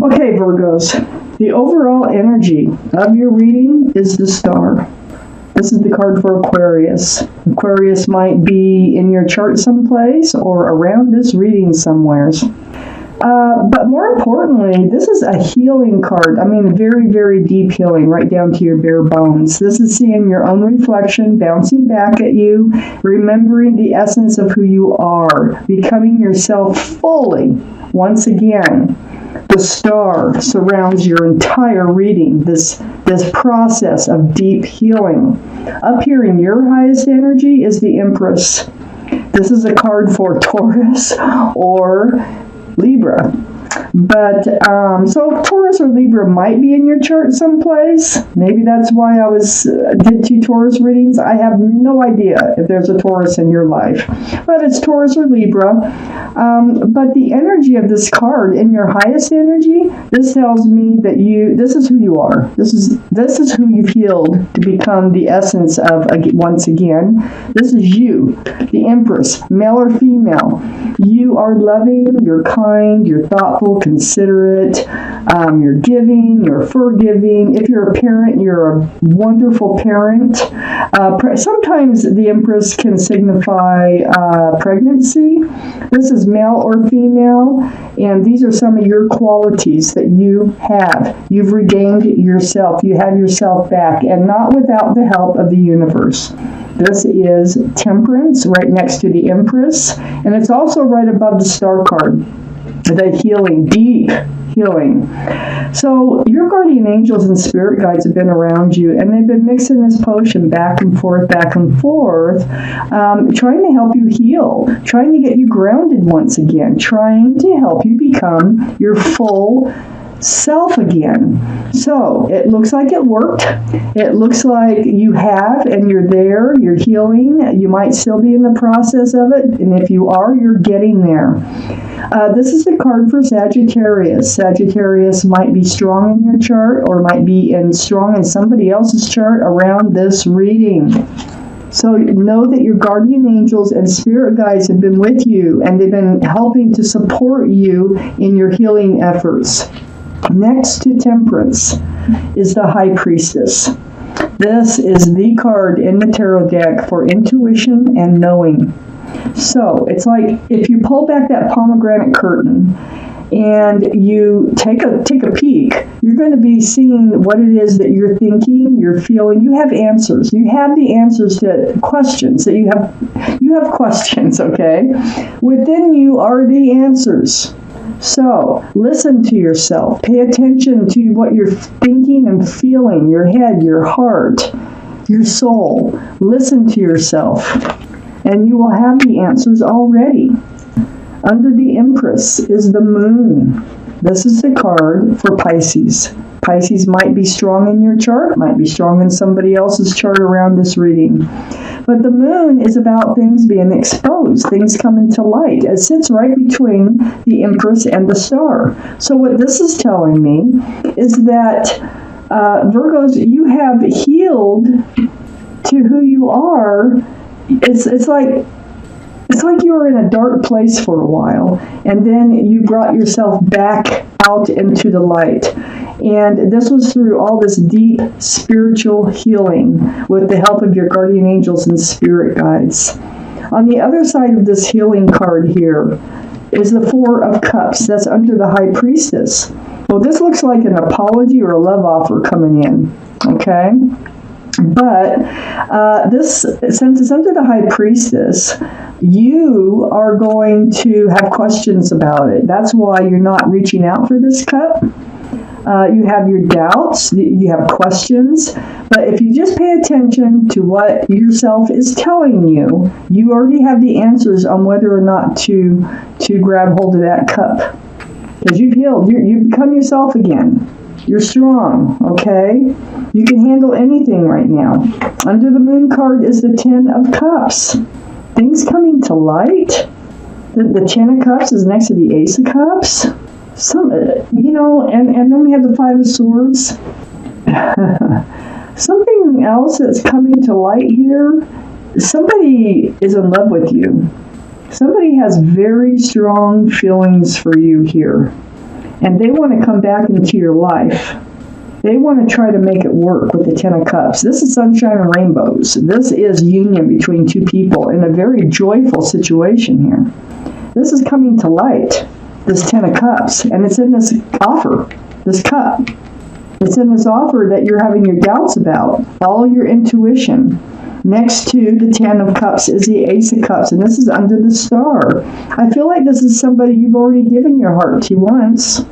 Okay, Virgos, the overall energy of your reading is the Star. This is the card for Aquarius. Aquarius might be in your chart someplace or around this reading somewheres. But more importantly, this is a healing card. I mean, very, very deep healing, right down to your bare bones. This is seeing your own reflection bouncing back at you, remembering the essence of who you are, becoming yourself fully once again. The Star surrounds your entire reading, this process of deep healing. Up here in your highest energy is the Empress. This is a card for Taurus or Libra. But, so Taurus or Libra might be in your chart someplace. Maybe that's why I did 2 Taurus readings. I have no idea if there's a Taurus in your life. But it's Taurus or Libra. But the energy of this card, in your highest energy, this tells me that this is who you are. This is who you've healed to become the essence of, once again. This is you, the Empress, male or female. You are loving, you're kind, you're thoughtful, considerate, you're giving, you're forgiving. If you're a parent, you're a wonderful parent. Sometimes the Empress can signify pregnancy. This is male or female, and these are some of your qualities that you have. You've regained yourself. You have yourself back, and not without the help of the universe. This is Temperance, right next to the Empress, and it's also right above the Star card. The healing, deep healing. So your guardian angels and spirit guides have been around you, and they've been mixing this potion back and forth, trying to help you heal, trying to get you grounded once again, trying to help you become your full self again. So it looks like it worked. It looks like you have, and you're there, you're healing. You might still be in the process of it, and if you are, you're getting there. This is the card for Sagittarius. Sagittarius might be strong in your chart or might be strong in somebody else's chart around this reading. So know that your guardian angels and spirit guides have been with you, and they've been helping to support you in your healing efforts. Next to Temperance is the High Priestess. This is the card in the tarot deck for intuition and knowing. So it's like if you pull back that pomegranate curtain and you take a peek, you're going to be seeing what it is that you're thinking, you're feeling. You have answers. You have the answers to questions that you have questions, okay? Within you are the answers. So listen to yourself. Pay attention to what you're thinking and feeling, your head, your heart, your soul. Listen to yourself, and you will have the answers already. Under the Empress is the Moon. This is the card for Pisces. Pisces might be strong in your chart, might be strong in somebody else's chart around this reading. But the Moon is about things being exposed, things coming to light. It sits right between the Empress and the Star. So what this is telling me is that, Virgos, you have healed to who you are. It's like you were in a dark place for a while, and then you brought yourself back out into the light. And this was through all this deep spiritual healing with the help of your guardian angels and spirit guides. On the other side of this healing card here is the Four of Cups. That's under the High Priestess. Well, this looks like an apology or a love offer coming in, okay? But since it's under the High Priestess, you are going to have questions about it. That's why you're not reaching out for this cup. You have your doubts, you have questions, but if you just pay attention to what yourself is telling you, you already have the answers on whether or not to grab hold of that cup. Because you've healed, you've become yourself again. You're strong, okay? You can handle anything right now. Under the Moon card is the Ten of Cups. Things coming to light. The Ten of Cups is next to the Ace of Cups. And then we have the Five of Swords. Something else that's coming to light here. Somebody is in love with you. Somebody has very strong feelings for you here. and they want to come back into your life. They want to try to make it work with the Ten of Cups. This is sunshine and rainbows. This is union between two people in a very joyful situation here. This is coming to light, this Ten of Cups, and it's in this offer, this cup. It's in this offer that you're having your doubts about, all your intuition. Next to the Ten of Cups is the Ace of Cups, and this is under the star. I feel like this is somebody you've already given your heart to once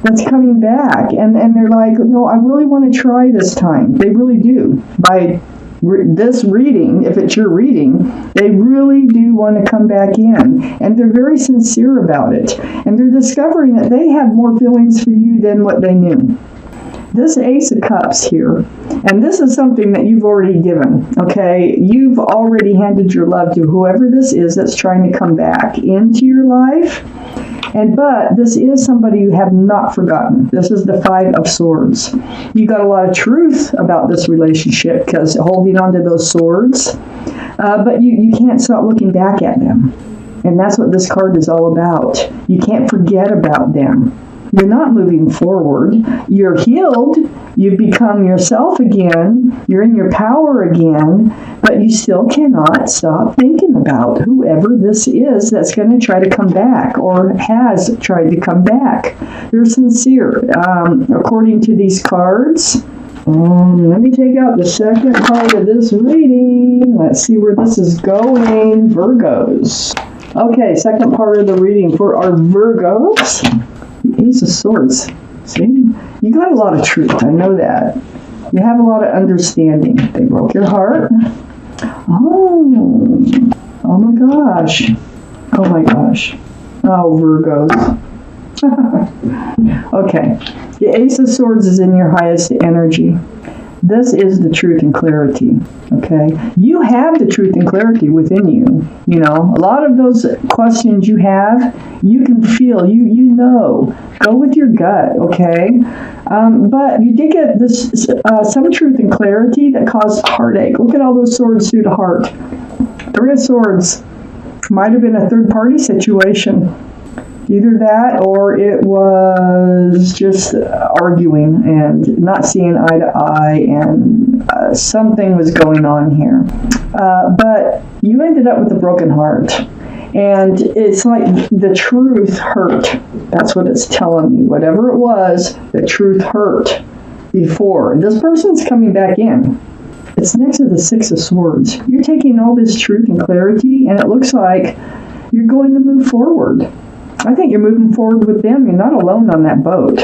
that's coming back, and they're like, no, I really want to try this time. They really do. By this reading, if it's your reading, they really do want to come back in, and they're very sincere about it, and they're discovering that they have more feelings for you than what they knew. This Ace of Cups here, and this is something that you've already given, okay? You've already handed your love to whoever this is that's trying to come back into your life. But this is somebody you have not forgotten. This is the Five of Swords. You got a lot of truth about this relationship because holding on to those swords, but you can't stop looking back at them. And that's what this card is all about. You can't forget about them. You're not moving forward. You're healed. You've become yourself again. You're in your power again. But you still cannot stop thinking about whoever this is that's going to try to come back or has tried to come back. They're sincere. According to these cards, let me take out the second part of this reading. Let's see where this is going. Virgos. Okay, second part of the reading for our Virgos. Ace of Swords. See? You got a lot of truth. I know that. You have a lot of understanding. They broke your heart. Oh my gosh. Oh my gosh. Oh, Virgos. Okay. The Ace of Swords is in your highest energy. This is the truth and clarity, okay? You have the truth and clarity within you. You know, a lot of those questions you have, you can feel, you know. Go with your gut, okay? But you did get this some truth and clarity that caused heartache. Look at all those swords through the heart. Three of Swords might have been a third-party situation. Either that or it was just arguing and not seeing eye to eye, and something was going on here. But you ended up with a broken heart. And it's like the truth hurt. That's what it's telling me. Whatever it was, the truth hurt before. This person's coming back in. It's next to the Six of Swords. You're taking all this truth and clarity, and it looks like you're going to move forward. I think you're moving forward with them. You're not alone on that boat.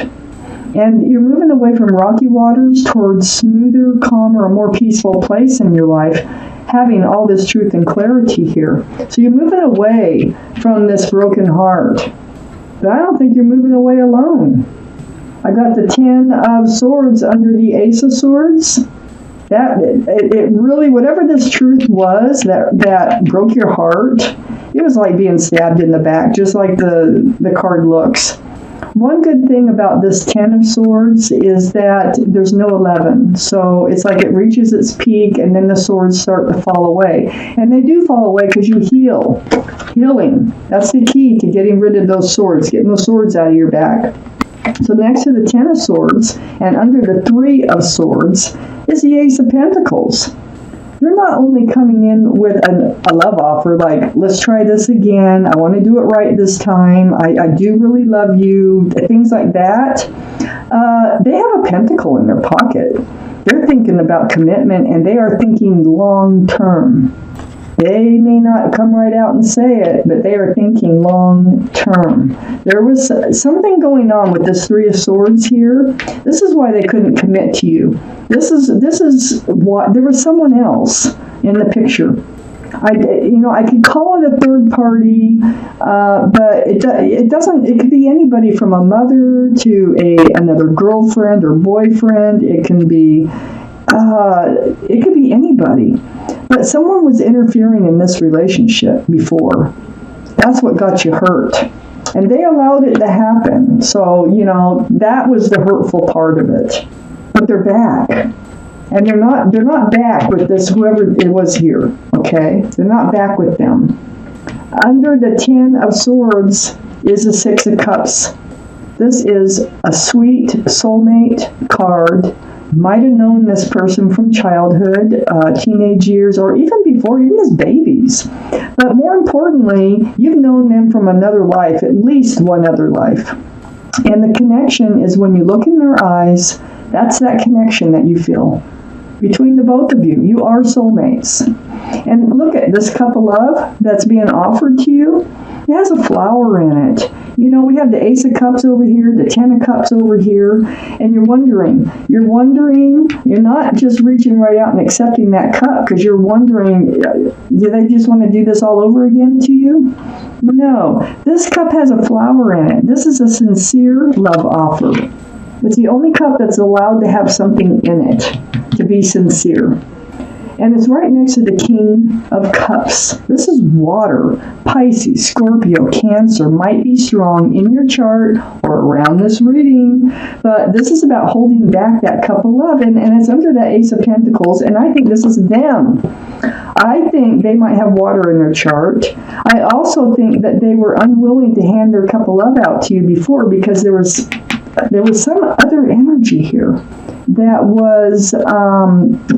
And you're moving away from rocky waters towards smoother, calmer, more peaceful place in your life, having all this truth and clarity here. So you're moving away from this broken heart. But I don't think you're moving away alone. I got the Ten of Swords under the Ace of Swords. It really, whatever this truth was that broke your heart, it was like being stabbed in the back, just like the card looks. One good thing about this Ten of Swords is that there's no 11. So it's like it reaches its peak and then the swords start to fall away. And they do fall away because you heal. Healing. That's the key to getting rid of those swords, getting those swords out of your back. So next to the Ten of Swords and under the Three of Swords is the Ace of Pentacles. You're not only coming in with a love offer, like, let's try this again, I want to do it right this time, I do really love you, things like that. They have a pentacle in their pocket. They're thinking about commitment, and they are thinking long term. They may not come right out and say it, but they are thinking long term. There was something going on with this Three of Swords here. This is why they couldn't commit to you. This is why there was someone else in the picture. I could call it a third party, but it doesn't. It could be anybody from a mother to another girlfriend or boyfriend. It can be anybody. But someone was interfering in this relationship before. That's what got you hurt. And they allowed it to happen. So, that was the hurtful part of it. But they're back. And they're not back with this, whoever it was here, okay? They're not back with them. Under the Ten of Swords is the Six of Cups. This is a sweet soulmate card. Might have known this person from childhood, teenage years, or even before, even as babies. But more importantly, you've known them from another life, at least one other life. And the connection is when you look in their eyes, that's that connection that you feel between the both of you. You are soulmates. And look at this cup of love that's being offered to you. It has a flower in it. You know, we have the Ace of Cups over here, the Ten of Cups over here, and you're wondering, you're not just reaching right out and accepting that cup because you're wondering, do they just want to do this all over again to you? No, this cup has a flower in it. This is a sincere love offer. It's the only cup that's allowed to have something in it, to be sincere. And it's right next to the King of Cups. This is water. Pisces, Scorpio, Cancer might be strong in your chart or around this reading, but this is about holding back that cup of love, and it's under that Ace of Pentacles, and I think this is them. I think they might have water in their chart. I also think that they were unwilling to hand their cup of love out to you before because there was some other energy here that was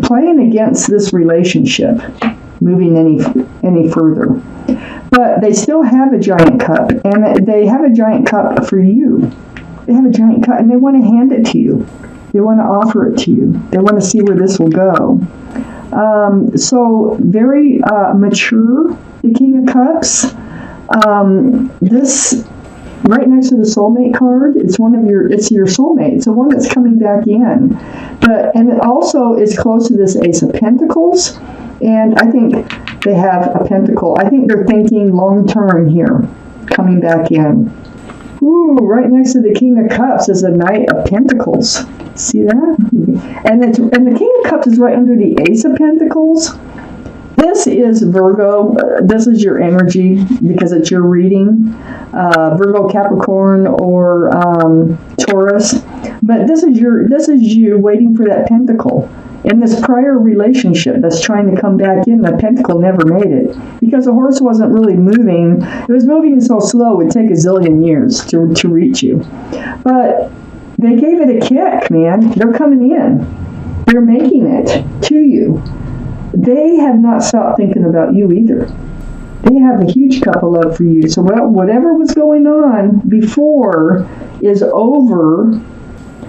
playing against this relationship moving any further. But they still have a giant cup, and they have a giant cup for you. They have a giant cup, and they want to hand it to you. They want to offer it to you. They want to see where this will go. So very mature, the King of Cups. This right next to the soulmate card, it's your soulmate. It's the one that's coming back in. And it also is close to this Ace of Pentacles, and I think they have a pentacle. I think they're thinking long term here, coming back in. Ooh, right next to the King of Cups is a Knight of Pentacles. See that? And the King of Cups is right under the Ace of Pentacles. This is Virgo. This is your energy because it's your reading. Virgo, Capricorn, or Taurus. But this is you waiting for that pentacle. In this prior relationship that's trying to come back in, the pentacle never made it because the horse wasn't really moving. It was moving so slow it would take a zillion years to reach you. But they gave it a kick, man. They're coming in. They're making it to you. They have not stopped thinking about you either. They have a huge cup of love for you. So whatever was going on before is over,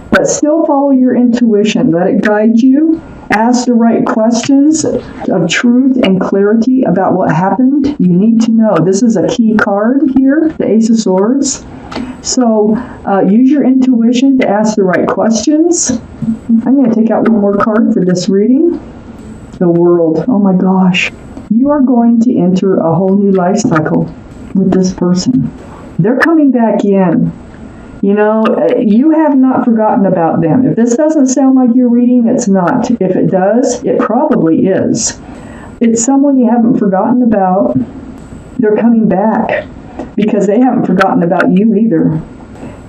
but still follow your intuition. Let it guide you. Ask the right questions of truth and clarity about what happened. You need to know. This is a key card here, the Ace of Swords. So use your intuition to ask the right questions. I'm going to take out one more card for this reading. The World. Oh my gosh. You are going to enter a whole new life cycle with this person. They're coming back in. You know, you have not forgotten about them. If this doesn't sound like your reading, it's not. If it does, it probably is. It's someone you haven't forgotten about. They're coming back because they haven't forgotten about you either.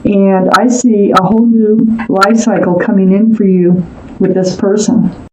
And I see a whole new life cycle coming in for you with this person.